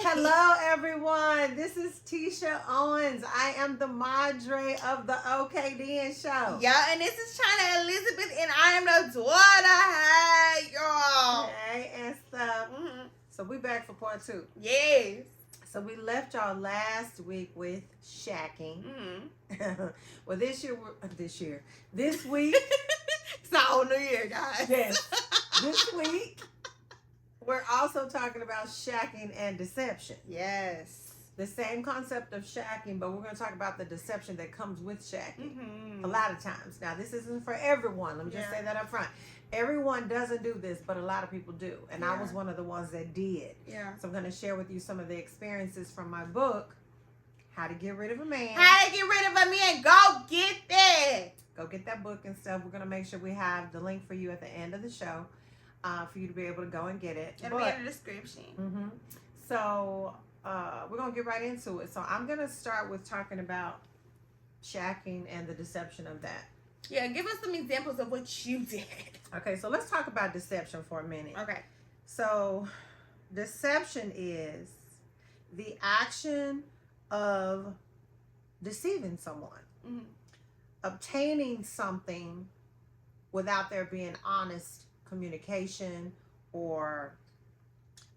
Hello, everyone. This is Titia Owens. I am the madre of the OKDN show. Yeah, and this is Chyna Elizabeth, and I am the daughter. Hey, y'all. Hey, and stuff. So we back for part 2. Yes. So we left y'all last week with shacking. Well, this week. It's not on New Year, guys. Yes. This week, we're also talking about shacking and deception. Yes. The same concept of shacking, but we're going to talk about the deception that comes with shacking. A lot of times. Now, this isn't for everyone. Let me just say that up front. Everyone doesn't do this, but a lot of people do. And I was one of the ones that did. Yeah. So I'm going to share with you some of the experiences from my book, How to Get Rid of a Man. How to Get Rid of a Man. Go get that. Go get that book and stuff. We're going to make sure we have the link for you at the end of the show for you to be able to go and get it. It'll be in the description. So we're going to get right into it. So I'm going to start with talking about shacking and the deception of that. Yeah, give us some examples of what you did. Okay, so let's talk about deception for a minute. Okay. So deception is the action of deceiving someone, obtaining something without there being honest communication, or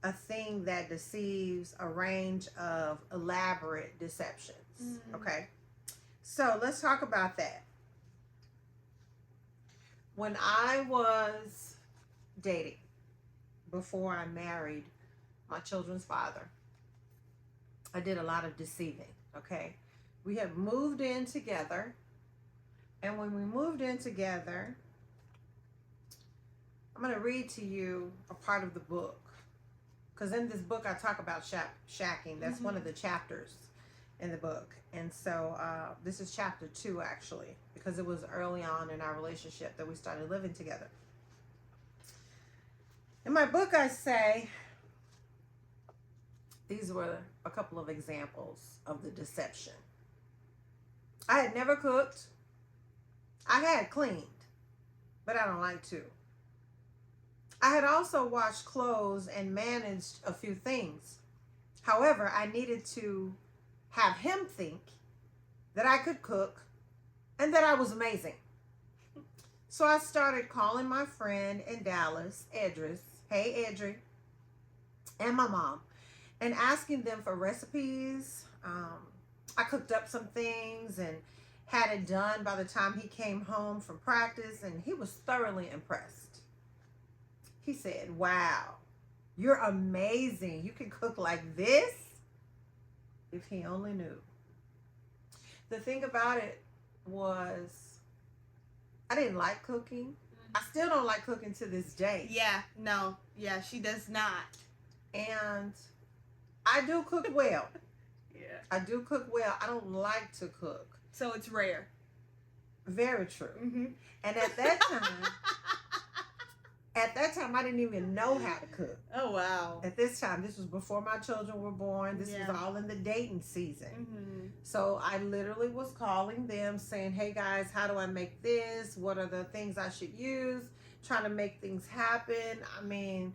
a thing that deceives, a range of elaborate deceptions. Okay, so let's talk about that. When I was dating, before I married my children's father, I did a lot of deceiving. Okay, we had moved in together, and when we moved in together, I'm going to read to you a part of the book, because in this book I talk about shacking. That's one of the chapters in the book. And so this is chapter 2, actually, because it was early on in our relationship that we started living together. In my book, I say, these were a couple of examples of the deception. I had never cooked. I had cleaned, but I don't like to. I had also washed clothes and managed a few things. However, I needed to have him think that I could cook and that I was amazing. So I started calling my friend in Dallas, Edris, hey Edri, and my mom, and asking them for recipes. I cooked up some things and had it done by the time he came home from practice, and he was thoroughly impressed. He said, "Wow, you're amazing. You can cook like this." If he only knew. The thing about it was, I didn't like cooking. I still don't like cooking to this day. Yeah, no. Yeah, she does not. And I do cook well. Yeah. I do cook well. I don't like to cook. So it's rare. Very true. And at that time, I didn't even know how to cook. Oh, wow. At this time, this was before my children were born. This was all in the dating season. So I literally was calling them saying, "Hey guys, how do I make this? What are the things I should use?" Trying to make things happen. I mean,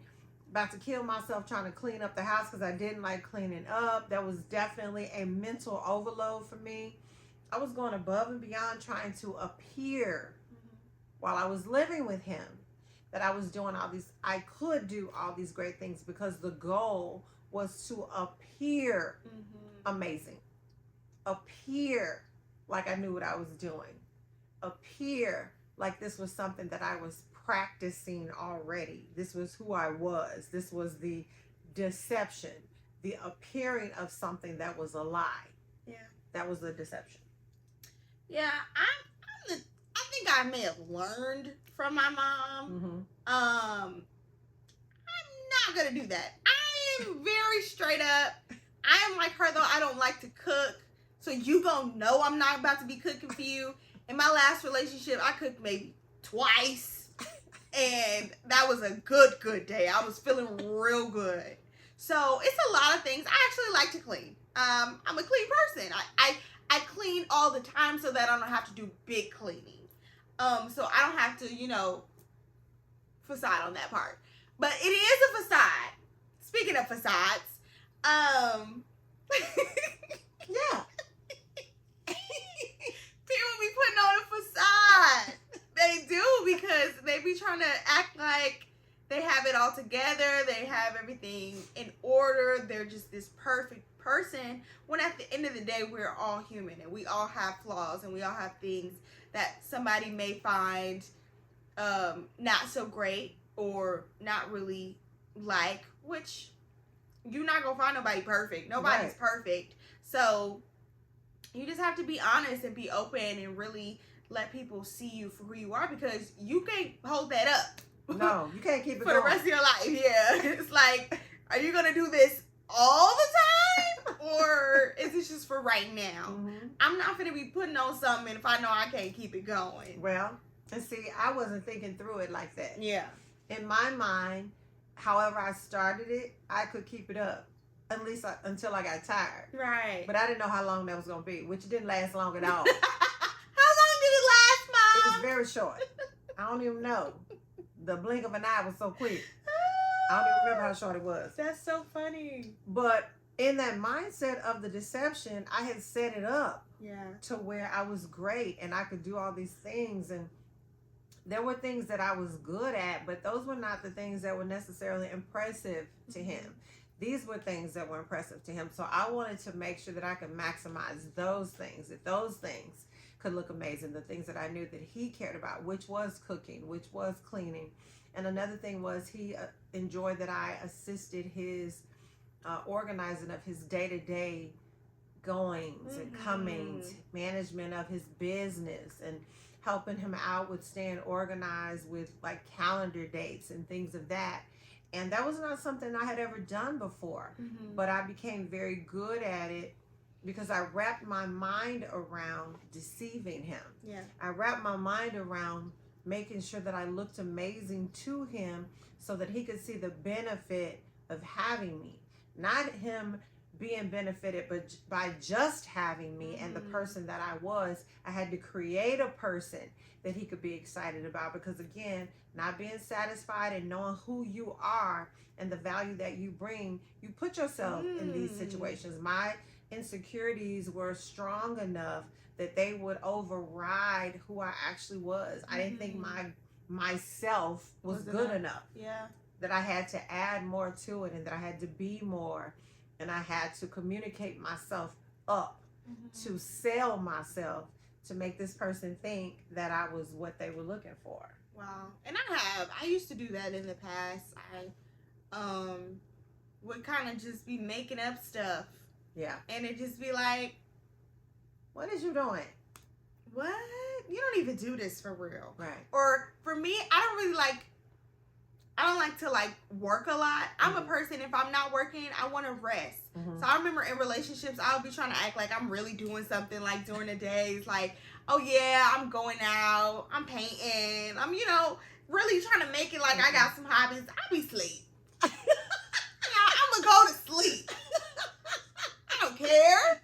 about to kill myself trying to clean up the house because I didn't like cleaning up. That was definitely a mental overload for me. I was going above and beyond trying to appear while I was living with him that I was doing all these, I could do all these great things, because the goal was to appear amazing, appear like I knew what I was doing, appear like this was something that I was practicing already. This was who I was. This was the deception, the appearing of something that was a lie. Yeah. That was the deception. Yeah, I think I may have learned from my mom. I'm not gonna do that. I am very straight up. I am like her, though. I don't like to cook, so you gonna know I'm not about to be cooking for you. In my last relationship, I cooked maybe twice, and that was a good day. I was feeling real good. So it's a lot of things. I actually like to clean. I'm a clean person. I clean all the time so that I don't have to do big cleaning. So I don't have to, facade on that part. But it is a facade. Speaking of facades, Yeah. People be putting on a facade. They do, because they be trying to act like they have it all together. They have everything in order. They're just this perfect person. When at the end of the day, we're all human and we all have flaws and we all have things that somebody may find not so great or not really like, which you're not gonna find nobody perfect. Nobody's perfect. So you just have to be honest and be open and really let people see you for who you are, because you can't hold that up. No, you can't keep it for going. the rest of your life. Yeah. It's like, are you gonna do this all the time, or is this just for right now? Mm-hmm. I'm not gonna be putting on something if I know I can't keep it going. Well, and see, I wasn't thinking through it like that. Yeah. In my mind, however I started it, I could keep it up. At least until I got tired. Right. But I didn't know how long that was going to be, which didn't last long at all. How long did it last, Mom? It was very short. I don't even know. The blink of an eye was so quick. I don't even remember how short it was. That's so funny. But in that mindset of the deception, I had set it up to where I was great and I could do all these things. And there were things that I was good at, but those were not the things that were necessarily impressive to him. These were things that were impressive to him. So I wanted to make sure that I could maximize those things, that those things could look amazing, the things that I knew that he cared about, which was cooking, which was cleaning. And another thing was he enjoyed that I assisted his organizing of his day-to-day goings and comings, management of his business, and helping him out with staying organized with like calendar dates and things of that. And that was not something I had ever done before, but I became very good at it because I wrapped my mind around deceiving him. Yeah. I wrapped my mind around making sure that I looked amazing to him so that he could see the benefit of having me. Not him being benefited, but by just having me and the person that I was. I had to create a person that he could be excited about, because again, not being satisfied and knowing who you are and the value that you bring, you put yourself in these situations. My insecurities were strong enough that they would override who I actually was. I didn't think myself was good enough. Yeah. That I had to add more to it and that I had to be more, and I had to communicate myself up, to sell myself, to make this person think that I was what they were looking for. Wow. And I used to do that in the past. I would kind of just be making up stuff. Yeah. And it just be like, what is you doing? What? You don't even do this for real. Right. Or for me, I don't like to like work a lot. I'm a person, if I'm not working, I want to rest. So I remember in relationships, I'll be trying to act like I'm really doing something, like during the days, like, oh yeah, I'm going out, I'm painting, I'm, really trying to make it like I got some hobbies. I be asleep. I'm gonna go to sleep. I don't care.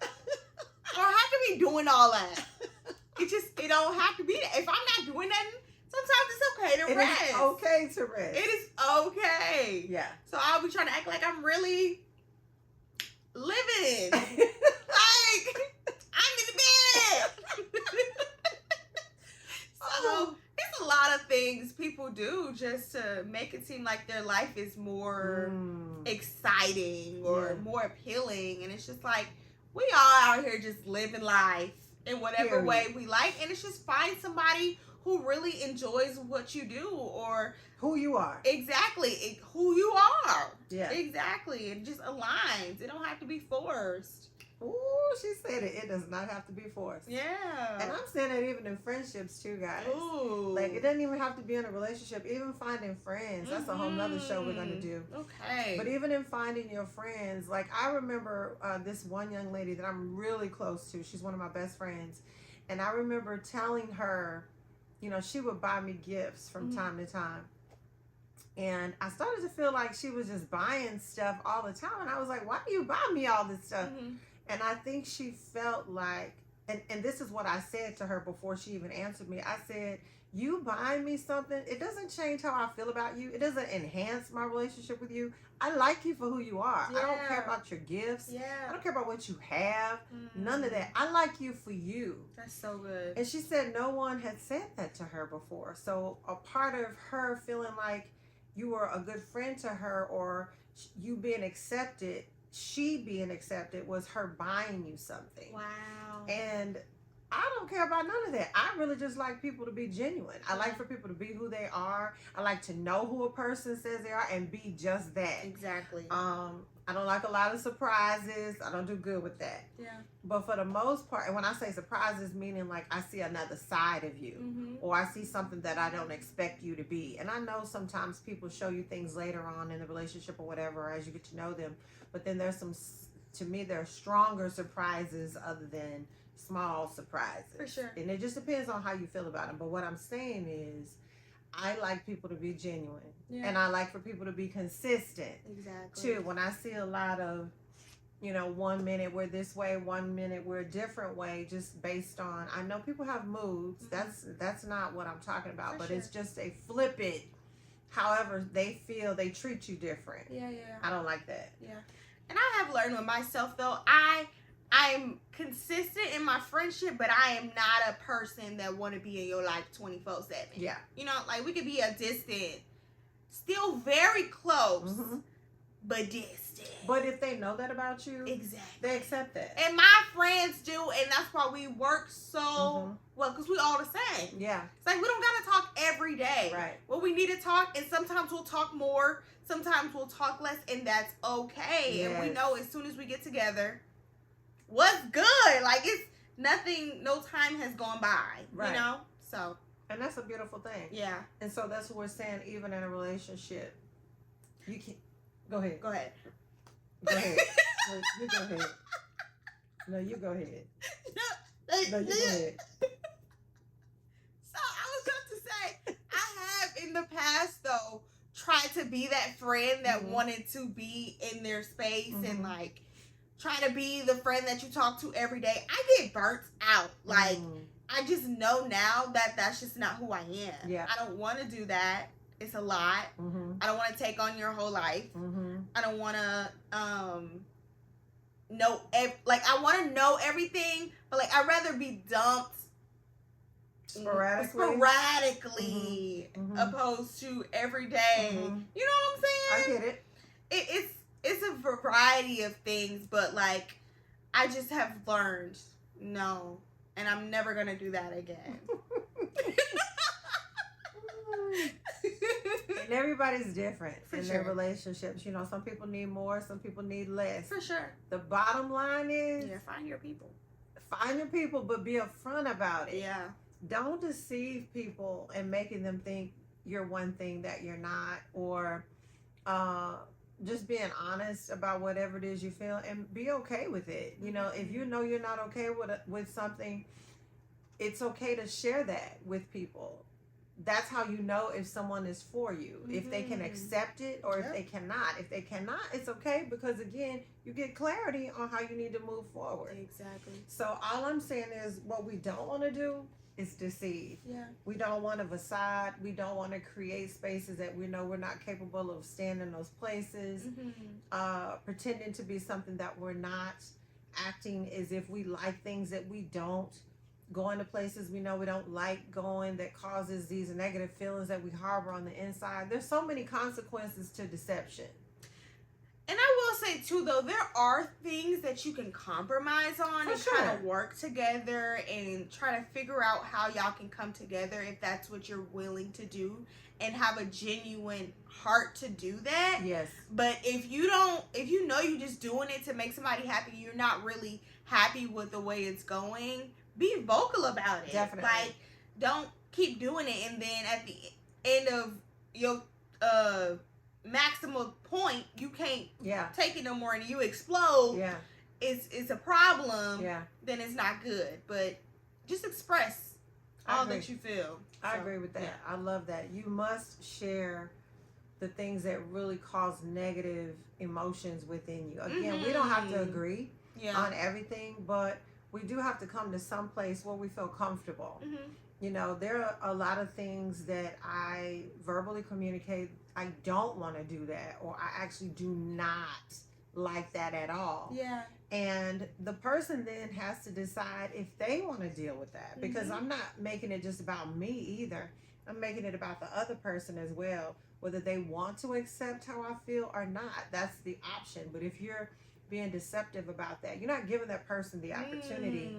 I don't have to be doing all that. It don't have to be that. If I'm not doing nothing, sometimes it's okay to rest. It is okay to rest. It is okay. Yeah. So I'll be trying to act like I'm really living. Like, I'm in the bed. So, it's a lot of things people do just to make it seem like their life is more exciting or more appealing. And it's just like, we all out here just living life in whatever way we like. And it's just find somebody who really enjoys what you do, or who you are. Exactly. Who you are. Yeah. Exactly. It just aligns. It don't have to be forced. Ooh, she said it. It does not have to be forced. Yeah. And I'm saying that even in friendships too, guys. Ooh. Like, it doesn't even have to be in a relationship. Even finding friends. That's a whole nother show we're going to do. Okay. But even in finding your friends, like, I remember this one young lady that I'm really close to. She's one of my best friends. And I remember telling her, she would buy me gifts from time to time. And I started to feel like she was just buying stuff all the time. And I was like, why do you buy me all this stuff? And I think she felt like and this is what I said to her before she even answered me. I said, you buying me something, it doesn't change how I feel about you. It doesn't enhance my relationship with you. I like you for who you are. Yeah. I don't care about your gifts. Yeah. I don't care about what you have. None of that. I like you for you. That's so good. And she said no one had said that to her before. So a part of her feeling like you were a good friend to her, or you being accepted, she being accepted, was her buying you something. Wow. And I don't care about none of that. I really just like people to be genuine. I like for people to be who they are. I like to know who a person says they are and be just that. Exactly. I don't like a lot of surprises. I don't do good with that. Yeah. But for the most part, and when I say surprises, meaning like I see another side of you, or I see something that I don't expect you to be. And I know sometimes people show you things later on in the relationship or whatever as you get to know them. But then there's some, to me, there are stronger surprises other than small surprises. For sure. And it just depends on how you feel about them. But what I'm saying is, I like people to be genuine. Yeah. And I like for people to be consistent. Exactly. Too. When I see a lot of, 1 minute we're this way, 1 minute we're a different way, just based on, I know people have moods. That's not what I'm talking about. For but sure. it's just a flip it. However they feel, they treat you different. Yeah. I don't like that. Yeah. And I have learned with myself, though, I'm consistent in my friendship, but I am not a person that want to be in your life 24/7. Yeah. Like we could be a distant, still very close, but distant. But if they know that about you, exactly, they accept that. And my friends do, and that's why we work so well, because we all the same. Yeah. It's like we don't gotta talk every day. Right. Well, we need to talk, and sometimes we'll talk more, sometimes we'll talk less, and that's okay. Yes. And we know as soon as we get together, what's good? Like it's nothing, no time has gone by. Right. So. And that's a beautiful thing. Yeah. And so that's what we're saying, even in a relationship. You can go ahead. Go ahead. Go ahead. No, you go ahead. No, you go ahead. No, you go ahead. So I was going to say, I have in the past though tried to be that friend that wanted to be in their space and like try to be the friend that you talk to every day. I get burnt out. Like I just know now that that's just not who I am. Yeah. I don't want to do that. It's a lot. I don't want to take on your whole life. I don't want to know I want to know everything, but like I'd rather be dumped sporadically opposed to every day. You know what I'm saying? I get it. It's a variety of things, but like I just have learned no, and I'm never gonna do that again. And everybody's different For in sure. their relationships. Some people need more, some people need less. For sure. The bottom line is, Find your people. Find your people, but be upfront about it. Yeah. Don't deceive people and making them think you're one thing that you're not, or just being honest about whatever it is you feel and be okay with it. If you know you're not okay with something, it's okay to share that with people. That's how you know if someone is for you, if they can accept it or if they cannot. If they cannot, it's okay, because again, you get clarity on how you need to move forward. Exactly. So all I'm saying is, what we don't want to do is deceive. Yeah. We don't want to facade. We don't want to create spaces that we know we're not capable of staying in those places, pretending to be something that we're not, acting as if we like things that we don't, going to places we know we don't like going, that causes these negative feelings that we harbor on the inside. There's so many consequences to deception. And I will say too, though, there are things that you can compromise on For and sure. kind of work together and try to figure out how y'all can come together if that's what you're willing to do and have a genuine heart to do that. Yes. But if you know you're just doing it to make somebody happy, you're not really happy with the way it's going, be vocal about it. Definitely. Like, don't keep doing it and then at the end of your maximum point you can't take it no more and you explode. It's a problem. Then it's not good. But just express all that you feel. I agree with that. I love that. You must share the things that really cause negative emotions within you. Again, we don't have to agree on everything, but we do have to come to some place where we feel comfortable. Mm-hmm. You know, there are a lot of things that I verbally communicate. I don't want to do that, or I actually do not like that at all. Yeah. And the person then has to decide if they want to deal with that, because I'm not making it just about me either. I'm making it about the other person as well, whether they want to accept how I feel or not. That's the option. But if you're being deceptive about that, you're not giving that person the opportunity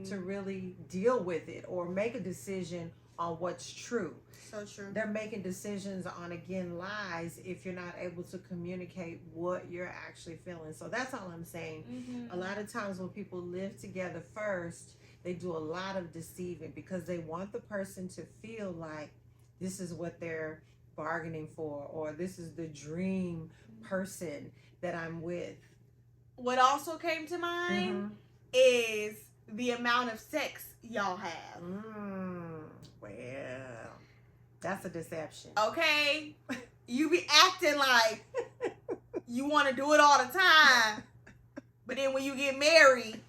to really deal with it or make a decision on what's true. So true. They're making decisions on, again, lies if you're not able to communicate what you're actually feeling. So that's all I'm saying. A lot of times when people live together first, they do a lot of deceiving because they want the person to feel like this is what they're bargaining for, or this is the dream person that I'm with. What also came to mind is the amount of sex y'all have. Well, that's a deception. Okay? You be acting like you want to do it all the time, but then when you get married,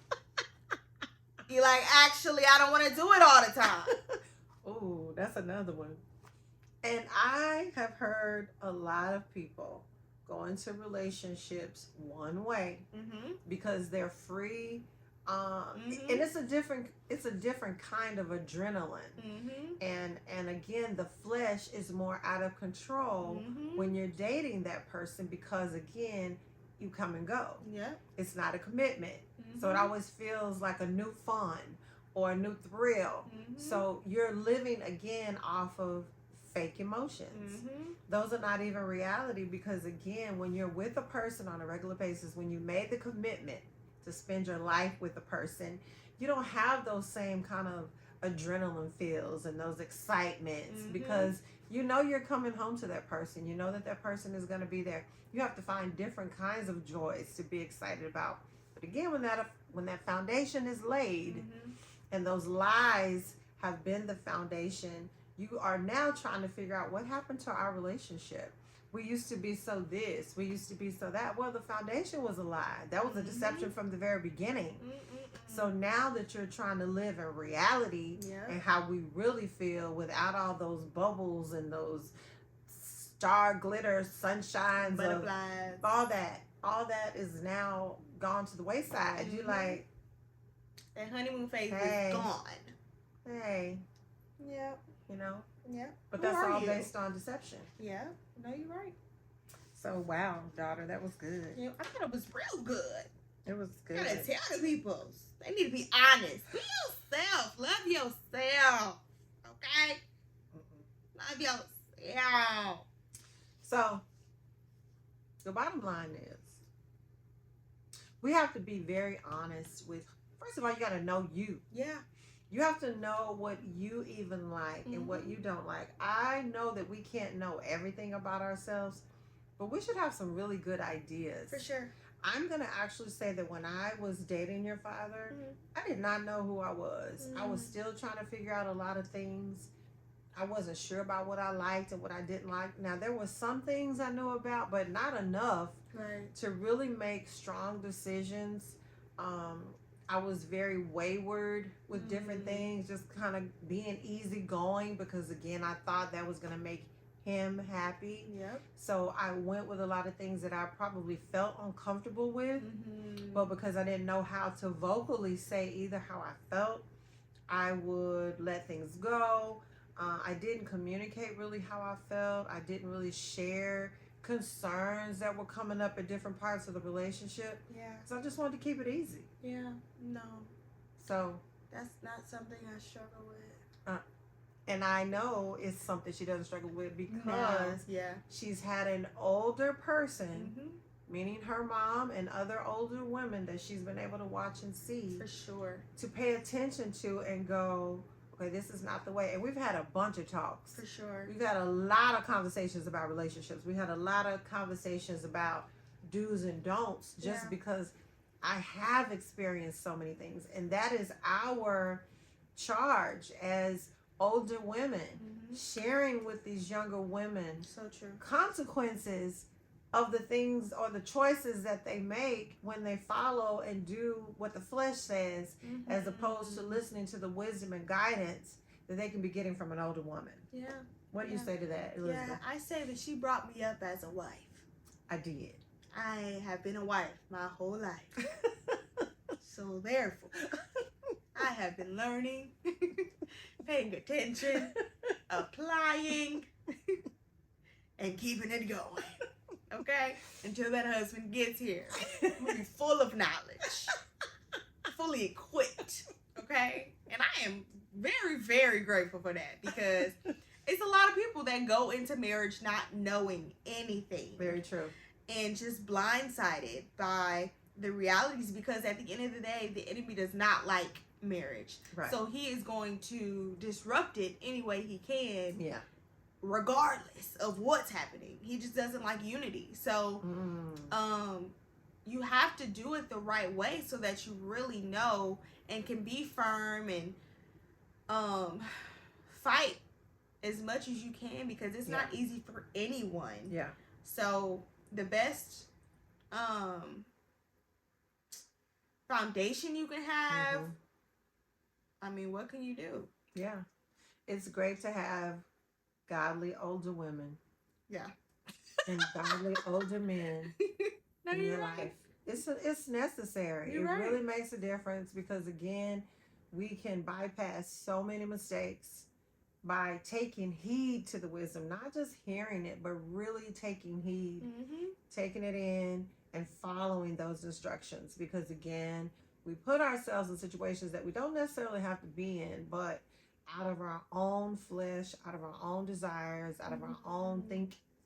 you're like, actually, I don't want to do it all the time. Ooh, that's another one. And I have heard a lot of people go into relationships one way because they're free. And it's a different kind of adrenaline. And again, the flesh is more out of control when you're dating that person, because again, you come and go. Yeah. It's not a commitment. So it always feels like a new fun or a new thrill. So you're living again off of fake emotions. Those are not even reality, because again, when you're with a person on a regular basis, when you made the commitment to spend your life with a person, you don't have those same kind of adrenaline feels and those excitements, because you know you're coming home to that person. You know that that person is going to be there. You have to find different kinds of joys to be excited about. But again, when that foundation is laid and those lies have been the foundation, you are now trying to figure out what happened to our relationship. We used to be so this, we used to be so that. Well, the foundation was a lie. That was a deception from the very beginning. So now that you're trying to live in reality and how we really feel without all those bubbles and those star glitter, sunshines, butterflies, all that is now gone to the wayside. You're like, that honeymoon phase is gone. Hey. Yep. You know? Yeah. But that's all based on deception. Yeah. No, you're right. So, wow, daughter, that was good. Yeah, I thought it was real good. It was good. You gotta tell the people. They need to be honest. Be yourself. Love yourself. Okay? Love yourself. So, the bottom line is, we have to be very honest with, first of all, you gotta know you. Yeah. You have to know what you even like and what you don't like. I know that we can't know everything about ourselves, but we should have some really good ideas. For sure. I'm going to actually say that when I was dating your father, I did not know who I was. I was still trying to figure out a lot of things. I wasn't sure about what I liked and what I didn't like. Now, there were some things I knew about, but not enough to really make strong decisions. I was very wayward with different things, just kind of being easygoing, because again, I thought that was going to make him happy. Yep. So I went with a lot of things that I probably felt uncomfortable with, but because I didn't know how to vocally say either how I felt, I would let things go. I didn't communicate really how I felt. I didn't really share concerns that were coming up at different parts of the relationship. Yeah. So I just wanted to keep it easy. Yeah. No. So that's not something I struggle with. And I know it's something she doesn't struggle with, because she's had an older person, meaning her mom and other older women that she's been able to watch and see. For sure. To pay attention to and go, okay, this is not the way. And we've had a bunch of talks. For sure. We've had a lot of conversations about relationships. We had a lot of conversations about do's and don'ts, just because I have experienced so many things. And that is our charge as older women, sharing with these younger women so true, consequences of the things or the choices that they make when they follow and do what the flesh says, as opposed to listening to the wisdom and guidance that they can be getting from an older woman. Yeah. What do you say to that, Elizabeth? Yeah, I say that she brought me up as a wife. I did. I have been a wife my whole life. So therefore, I have been learning, paying attention, applying, and keeping it going. Okay? Until that husband gets here. I'm gonna be full of knowledge. Fully equipped. Okay? And I am very, very grateful for that, because it's a lot of people that go into marriage not knowing anything. Very true. And just blindsided by the realities, because at the end of the day, the enemy does not like marriage. Right. So he is going to disrupt it any way he can. Yeah. Regardless of what's happening. He just doesn't like unity. So you have to do it the right way so that you really know and can be firm and fight as much as you can, because it's not easy for anyone. Yeah. So the best foundation you can have, I mean, what can you do? Yeah. It's great to have godly older women. Yeah. And godly older men in your life. It's necessary. You're it right. really makes a difference, because again, we can bypass so many mistakes by taking heed to the wisdom, not just hearing it, but really taking heed, taking it in and following those instructions. Because again, we put ourselves in situations that we don't necessarily have to be in, but out of our own flesh, out of our own desires, out of our own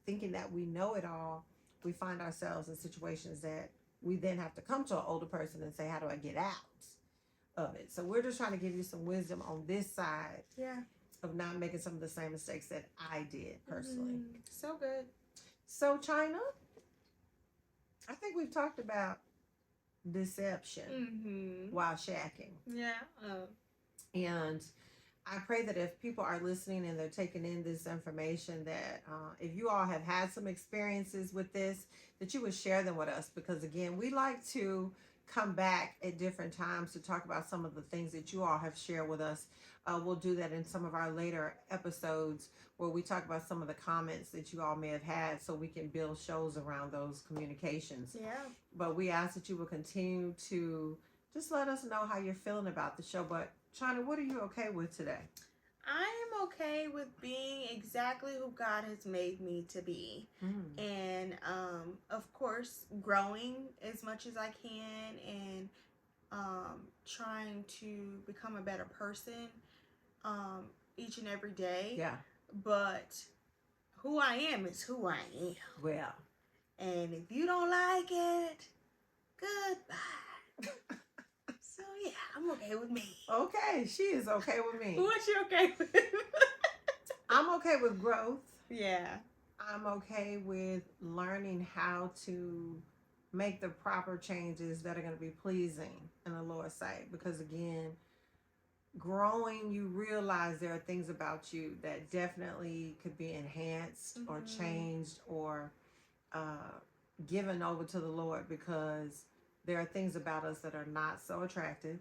thinking that we know it all, we find ourselves in situations that we then have to come to an older person and say, how do I get out of it? So we're just trying to give you some wisdom on this side of not making some of the same mistakes that I did personally. So good. So Chyna, I think we've talked about deception while shacking. Yeah. And I pray that if people are listening and they're taking in this information, that if you all have had some experiences with this, that you would share them with us. Because again, we like to come back at different times to talk about some of the things that you all have shared with us. We'll do that in some of our later episodes, where we talk about some of the comments that you all may have had, so we can build shows around those communications. Yeah. But we ask that you will continue to just let us know how you're feeling about the show. But Chyna, what are you okay with today? I am okay with being exactly who God has made me to be. And of course, growing as much as I can, and trying to become a better person each and every day. Yeah. But who I am is who I am. Well. And if you don't like it, goodbye. So yeah, I'm okay with me. Okay, she is okay with me. What you okay with? I'm okay with growth. Yeah. I'm okay with learning how to make the proper changes that are going to be pleasing in the Lord's sight. Because again, growing, you realize there are things about you that definitely could be enhanced or changed or given over to the Lord, because there are things about us that are not so attractive.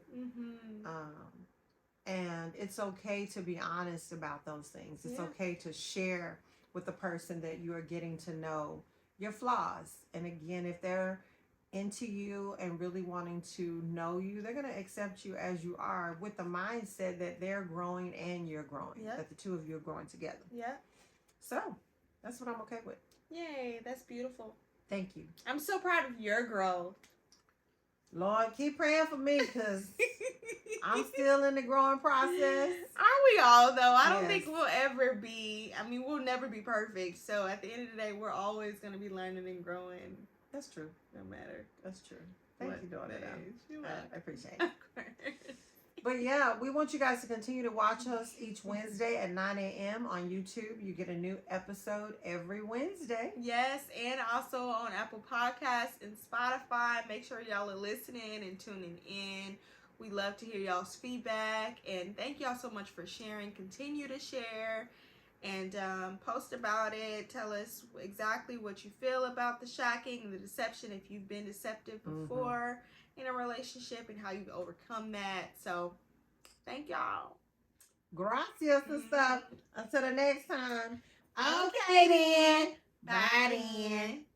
And it's okay to be honest about those things. It's okay to share with the person that you are getting to know your flaws. And again, if they're into you and really wanting to know you, they're going to accept you as you are, with the mindset that they're growing and you're growing, that the two of you are growing together. Yeah. So that's what I'm okay with. Yay, that's beautiful. Thank you. I'm so proud of your growth. Lord, keep praying for me, because I'm still in the growing process. Aren't we all, though? I don't think we'll ever be, I mean, we'll never be perfect. So at the end of the day, we're always going to be learning and growing. That's true. No matter. That's true. Thank you, daughter. I appreciate it. But yeah, we want you guys to continue to watch us each Wednesday at 9 a.m. on YouTube. You get a new episode every Wednesday. Yes, and also on Apple Podcasts and Spotify. Make sure y'all are listening and tuning in. We love to hear y'all's feedback. And thank y'all so much for sharing. Continue to share. and post about it. Tell us exactly what you feel about the shacking and the deception, if you've been deceptive before in a relationship and how you've overcome that. So thank y'all. Gracias and stuff. Until the next time. Okay then. Bye then.